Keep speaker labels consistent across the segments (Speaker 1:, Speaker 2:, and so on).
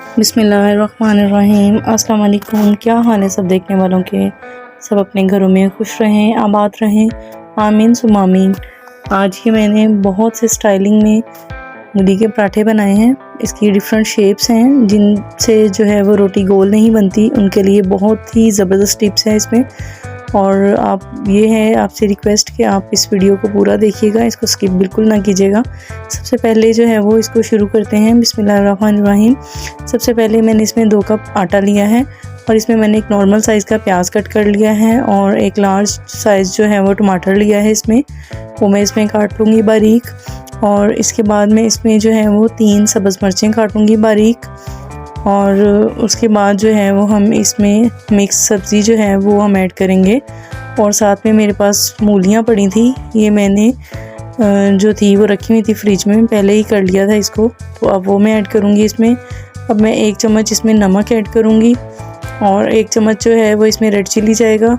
Speaker 1: बिस्मिल्लाहिर्रहमानिर्रहीम। अस्सलाम वालेकुम। क्या हाल है सब देखने वालों के? सब अपने घरों में खुश रहें, आबाद रहें, आमीन सुम आमीन। आज ही मैंने बहुत से स्टाइलिंग में मूली के पराठे बनाए हैं। इसकी डिफरेंट शेप्स हैं जिनसे जो है वो रोटी गोल नहीं बनती, उनके लिए बहुत ही ज़बरदस्त टिप्स हैं इसमें। और आप ये है आपसे रिक्वेस्ट कि आप इस वीडियो को पूरा देखिएगा, इसको स्किप बिल्कुल ना कीजिएगा। सबसे पहले जो है वो इसको शुरू करते हैं। बिस्मिल्लाहिर्रहमानिर्रहीम। सबसे पहले मैंने इसमें 2 कप आटा लिया है और इसमें मैंने एक नॉर्मल साइज़ का प्याज कट कर लिया है और एक लार्ज साइज़ जो है वो टमाटर लिया है इसमें, वो मैं इसमें काट लूँगी बारीक। और इसके बाद में इसमें जो है वो 3 सब्ज़ मिर्चें काटूँगी बारीक। और उसके बाद जो है वो हम इसमें मिक्स सब्ज़ी जो है वो हम ऐड करेंगे। और साथ में मेरे पास मूलियाँ पड़ी थी, ये मैंने जो थी वो रखी हुई थी फ्रिज में, पहले ही कर लिया था इसको, तो अब वो मैं ऐड करूँगी इसमें। अब मैं 1 चम्मच इसमें नमक ऐड करूँगी और 1 चम्मच जो है वो इसमें रेड चिली जाएगा।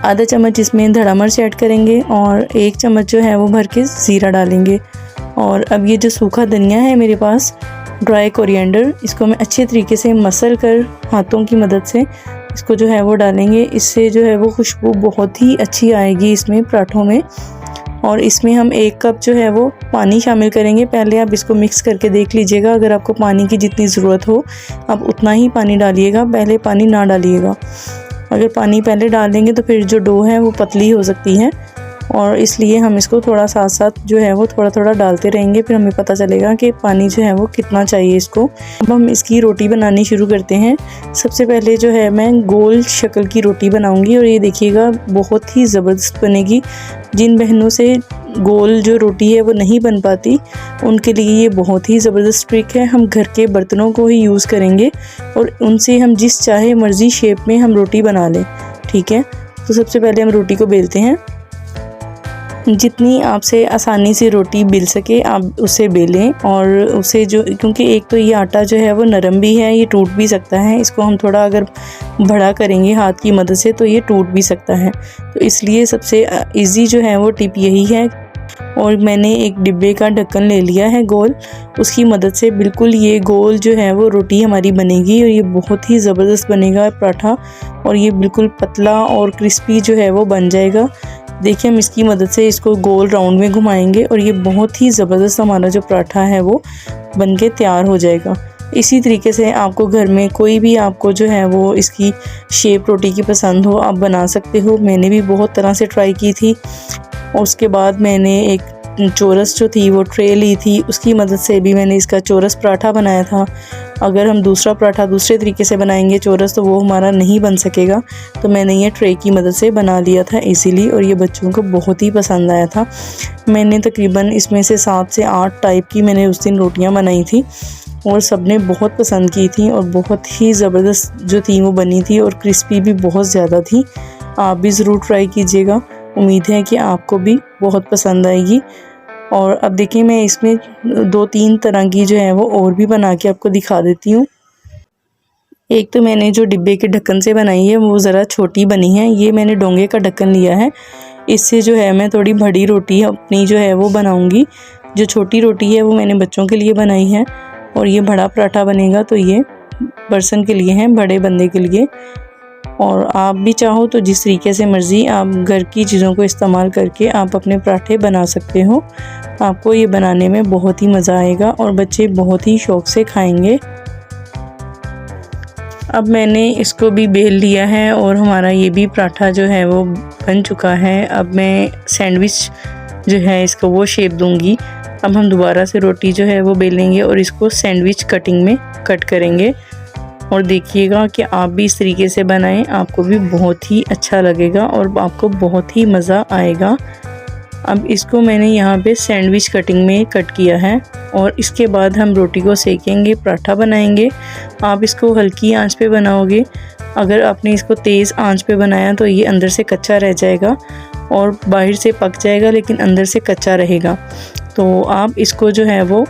Speaker 1: आधा चम्मच इसमें धड़ा मिर्च ऐड करेंगे और 1 चम्मच जो है वो भर के ज़ीरा डालेंगे। और अब ये जो सूखा धनिया है मेरे पास, ड्राई कोरिएंडर, इसको मैं अच्छे तरीके से मसल कर हाथों की मदद से इसको जो है वो डालेंगे। इससे जो है वो खुशबू बहुत ही अच्छी आएगी इसमें पराठों में। और इसमें हम 1 कप जो है वो पानी शामिल करेंगे। पहले आप इसको मिक्स करके देख लीजिएगा, अगर आपको पानी की जितनी ज़रूरत हो आप उतना ही पानी डालिएगा, पहले पानी ना डालिएगा। अगर पानी पहले डाल देंगे तो फिर जो डो है वो पतली हो सकती है, और इसलिए हम इसको थोड़ा साथ साथ जो है वो थोड़ा थोड़ा डालते रहेंगे, फिर हमें पता चलेगा कि पानी जो है वो कितना चाहिए इसको। अब हम इसकी रोटी बनानी शुरू करते हैं। सबसे पहले जो है मैं गोल शक्ल की रोटी बनाऊंगी और ये देखिएगा बहुत ही ज़बरदस्त बनेगी। जिन बहनों से गोल जो रोटी है वो नहीं बन पाती, उनके लिए ये बहुत ही ज़बरदस्त ट्रिक है। हम घर के बर्तनों को ही यूज़ करेंगे और उनसे हम जिस चाहे मर्ज़ी शेप में हम रोटी बना लें, ठीक है। तो सबसे पहले हम रोटी को बेलते हैं। जितनी आपसे आसानी से रोटी बेल सके आप उसे बेलें, और उसे जो, क्योंकि एक तो ये आटा जो है वो नरम भी है, ये टूट भी सकता है। इसको हम थोड़ा अगर बड़ा करेंगे हाथ की मदद से तो ये टूट भी सकता है, तो इसलिए सबसे इजी जो है वो टिप यही है। और मैंने एक डिब्बे का ढक्कन ले लिया है गोल, उसकी मदद से बिल्कुल ये गोल जो है वो रोटी हमारी बनेगी और ये बहुत ही ज़बरदस्त बनेगा पराठा, और ये बिल्कुल पतला और क्रिस्पी जो है वो बन जाएगा। देखिए हम इसकी मदद से इसको गोल राउंड में घुमाएंगे और ये बहुत ही ज़बरदस्त हमारा जो पराठा है वो बनके तैयार हो जाएगा। इसी तरीके से आपको घर में कोई भी आपको जो है वो इसकी शेप रोटी की पसंद हो आप बना सकते हो। मैंने भी बहुत तरह से ट्राई की थी, और उसके बाद मैंने एक चोरस जो थी वो ट्रे ली थी, उसकी मदद से भी मैंने इसका चोरस पराठा बनाया था। अगर हम दूसरा पराठा दूसरे तरीके से बनाएंगे चोरस, तो वो हमारा नहीं बन सकेगा, तो मैंने ये ट्रे की मदद से बना लिया था इजीली, और ये बच्चों को बहुत ही पसंद आया था। मैंने तकरीबन इसमें से 7 से 8 टाइप की मैंने उस दिन रोटियां बनाई थी और सब ने बहुत पसंद की थी और बहुत ही ज़बरदस्त जो थी वो बनी थी और क्रिस्पी भी बहुत ज़्यादा थी। आप भी ज़रूर ट्राई कीजिएगा, उम्मीद है कि आपको भी बहुत पसंद आएगी। और अब देखिए मैं इसमें 2-3 तरह की जो है वो और भी बना के आपको दिखा देती हूँ। एक तो मैंने जो डिब्बे के ढक्कन से बनाई है वो ज़रा छोटी बनी है, ये मैंने डोंगे का ढक्कन लिया है। इससे जो है मैं थोड़ी बड़ी रोटी अपनी जो है वो बनाऊँगी। जो छोटी रोटी है वो मैंने बच्चों के लिए बनाई है, और ये बड़ा पराठा बनेगा तो ये पर्सन के लिए है, बड़े बंदे के लिए। और आप भी चाहो तो जिस तरीके से मर्ज़ी आप घर की चीज़ों को इस्तेमाल करके आप अपने पराठे बना सकते हो। आपको ये बनाने में बहुत ही मज़ा आएगा और बच्चे बहुत ही शौक़ से खाएंगे। अब मैंने इसको भी बेल लिया है और हमारा ये भी पराठा जो है वो बन चुका है। अब मैं सैंडविच जो है इसको वो शेप दूंगी। अब हम दोबारा से रोटी जो है वो बेलेंगे और इसको सैंडविच कटिंग में कट करेंगे, और देखिएगा कि आप भी इस तरीके से बनाएं, आपको भी बहुत ही अच्छा लगेगा और आपको बहुत ही मज़ा आएगा। अब इसको मैंने यहाँ पे सैंडविच कटिंग में कट किया है, और इसके बाद हम रोटी को सेकेंगे, पराठा बनाएंगे। आप इसको हल्की आंच पे बनाओगे, अगर आपने इसको तेज़ आंच पे बनाया तो ये अंदर से कच्चा रह जाएगा और बाहर से पक जाएगा लेकिन अंदर से कच्चा रहेगा। तो आप इसको जो है वो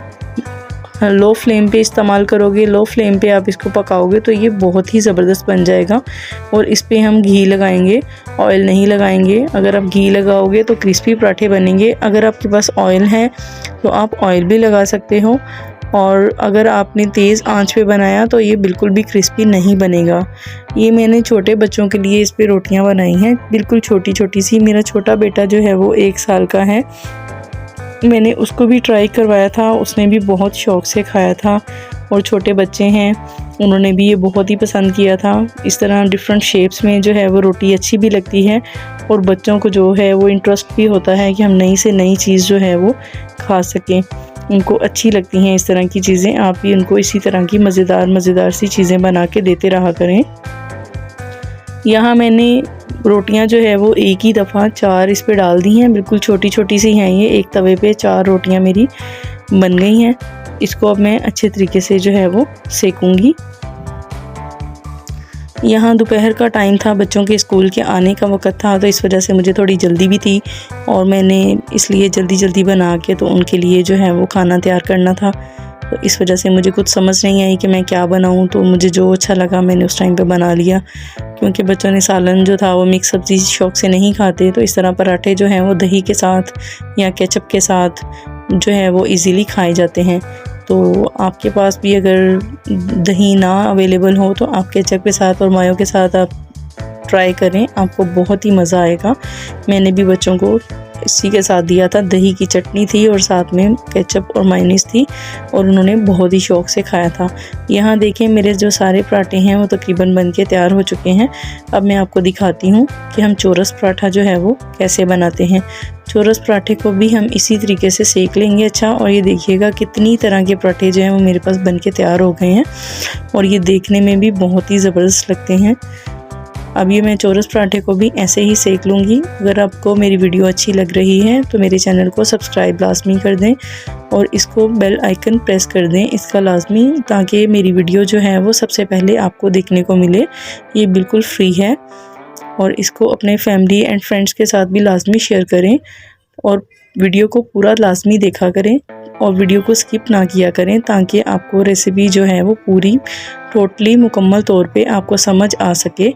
Speaker 1: लो फ्लेम पे इस्तेमाल करोगे, लो फ्लेम पे आप इसको पकाओगे तो ये बहुत ही ज़बरदस्त बन जाएगा। और इस पे हम घी लगाएंगे, ऑयल नहीं लगाएंगे। अगर आप घी लगाओगे तो क्रिस्पी पराठे बनेंगे। अगर आपके पास ऑयल है तो आप ऑयल भी लगा सकते हो। और अगर आपने तेज़ आंच पे बनाया तो ये बिल्कुल भी क्रिस्पी नहीं बनेगा। ये मैंने छोटे बच्चों के लिए इस पे रोटियां बनाई हैं, बिल्कुल छोटी छोटी सी। मेरा छोटा बेटा जो है वो 1 साल का है, मैंने उसको भी ट्राई करवाया था, उसने भी बहुत शौक़ से खाया था। और छोटे बच्चे हैं, उन्होंने भी ये बहुत ही पसंद किया था। इस तरह डिफरेंट शेप्स में जो है वो रोटी अच्छी भी लगती है और बच्चों को जो है वो इंटरेस्ट भी होता है कि हम नई से नई चीज़ जो है वो खा सकें। उनको अच्छी लगती हैं इस तरह की चीज़ें। आप भी उनको इसी तरह की मज़ेदार सी चीज़ें बना के देते रहा करें। यहाँ मैंने रोटियां जो है वो एक ही दफ़ा 4 इस पे डाल दी हैं, बिल्कुल छोटी छोटी सी हैं ये। एक तवे पे 4 रोटियां मेरी बन गई हैं। इसको अब मैं अच्छे तरीके से जो है वो सेकूंगी। यहाँ दोपहर का टाइम था, बच्चों के स्कूल के आने का वक़्त था, तो इस वजह से मुझे थोड़ी जल्दी भी थी और मैंने इसलिए जल्दी बना के तो उनके लिए जो है वो खाना तैयार करना था। तो इस वजह से मुझे कुछ समझ नहीं आई कि मैं क्या बनाऊं, तो मुझे जो अच्छा लगा मैंने उस टाइम पे बना लिया। क्योंकि बच्चों ने सालन जो था वो मिक्स सब्ज़ी शौक़ से नहीं खाते, तो इस तरह पराठे जो हैं वो दही के साथ या केचप के साथ जो है वो इजीली खाए जाते हैं। तो आपके पास भी अगर दही ना अवेलेबल हो तो आप केचप के साथ और मायो के साथ आप ट्राई करें, आपको बहुत ही मज़ा आएगा। मैंने भी बच्चों को इसी के साथ दिया था, दही की चटनी थी और साथ में केचप और मायोनीज़ थी और उन्होंने बहुत ही शौक़ से खाया था। यहाँ देखें मेरे जो सारे पराठे हैं वो तकरीबन बन के तैयार हो चुके हैं। अब मैं आपको दिखाती हूँ कि हम चौरस पराठा जो है वो कैसे बनाते हैं। चौरस पराठे को भी हम इसी तरीके से सेक लेंगे अच्छा। और ये देखिएगा कितनी तरह के पराठे जो हैं वो मेरे पास बन के तैयार हो गए हैं और ये देखने में भी बहुत ही ज़बरदस्त लगते हैं। अब ये मैं चौरस पराठे को भी ऐसे ही सेक लूँगी। अगर आपको मेरी वीडियो अच्छी लग रही है तो मेरे चैनल को सब्सक्राइब लाजमी कर दें और इसको बेल आइकन प्रेस कर दें इसका लाजमी, ताकि मेरी वीडियो जो है वो सबसे पहले आपको देखने को मिले। ये बिल्कुल फ्री है और इसको अपने फैमिली एंड फ्रेंड्स के साथ भी लाजमी शेयर करें और वीडियो को पूरा लाजमी देखा करें और वीडियो को स्किप ना किया करें, ताकि आपको रेसिपी जो है वो पूरी टोटली मुकम्मल तौर पे आपको समझ आ सके।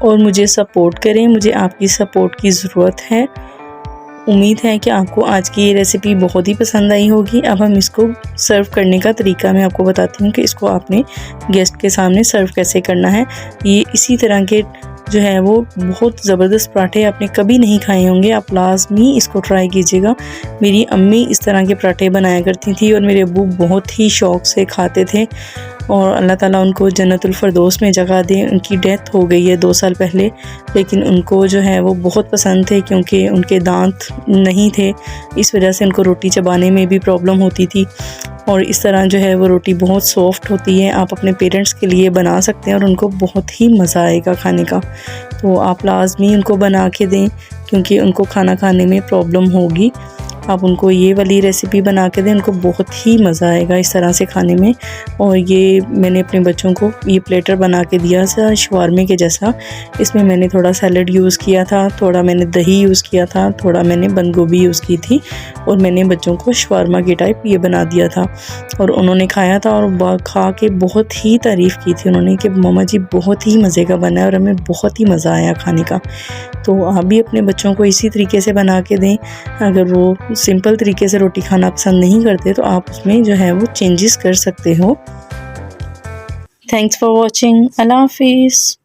Speaker 1: और मुझे सपोर्ट करें, मुझे आपकी सपोर्ट की ज़रूरत है। उम्मीद है कि आपको आज की ये रेसिपी बहुत ही पसंद आई होगी। अब हम इसको सर्व करने का तरीका मैं आपको बताती हूँ कि इसको आपने गेस्ट के सामने सर्व कैसे करना है। ये इसी तरह के जो है वो बहुत ज़बरदस्त पराठे आपने कभी नहीं खाए होंगे, आप लाजमी इसको ट्राई कीजिएगा। मेरी अम्मी इस तरह के पराठे बनाया करती थी और मेरे अब्बू बहुत ही शौक़ से खाते थे और अल्लाह ताला उनको जन्नतुल फ़िरदौस में जगह दे। उनकी डेथ हो गई है 2 साल पहले, लेकिन उनको जो है वो बहुत पसंद थे क्योंकि उनके दांत नहीं थे, इस वजह से उनको रोटी चबाने में भी प्रॉब्लम होती थी। और इस तरह जो है वो रोटी बहुत सॉफ्ट होती है। आप अपने पेरेंट्स के लिए बना सकते हैं और उनको बहुत ही मज़ा आएगा खाने का। तो आप लाजमी उनको बना के दें क्योंकि उनको खाना खाने में प्रॉब्लम होगी। आप उनको ये वाली रेसिपी बना के दें, उनको बहुत ही मज़ा आएगा इस तरह से खाने में। और ये मैंने अपने बच्चों को ये प्लेटर बना के दिया था शवारमे के जैसा। इसमें मैंने थोड़ा सैलड यूज़ किया था, थोड़ा मैंने दही यूज़ किया था, थोड़ा मैंने बंद गोभी यूज़ की थी और मैंने बच्चों को शवारमा के टाइप ये बना दिया था और उन्होंने खाया था और खा के बहुत ही तारीफ़ की थी उन्होंने कि मम्मा जी बहुत ही मज़े का बना है और हमें बहुत ही मज़ा आया खाने का। तो आप भी अपने बच्चों को इसी तरीके से बना के दें। अगर वो सिंपल तरीके से रोटी खाना पसंद नहीं करते तो आप उसमें जो है वो चेंजेस कर सकते हो। Thanks for watching. अल्लाह हाफिज़।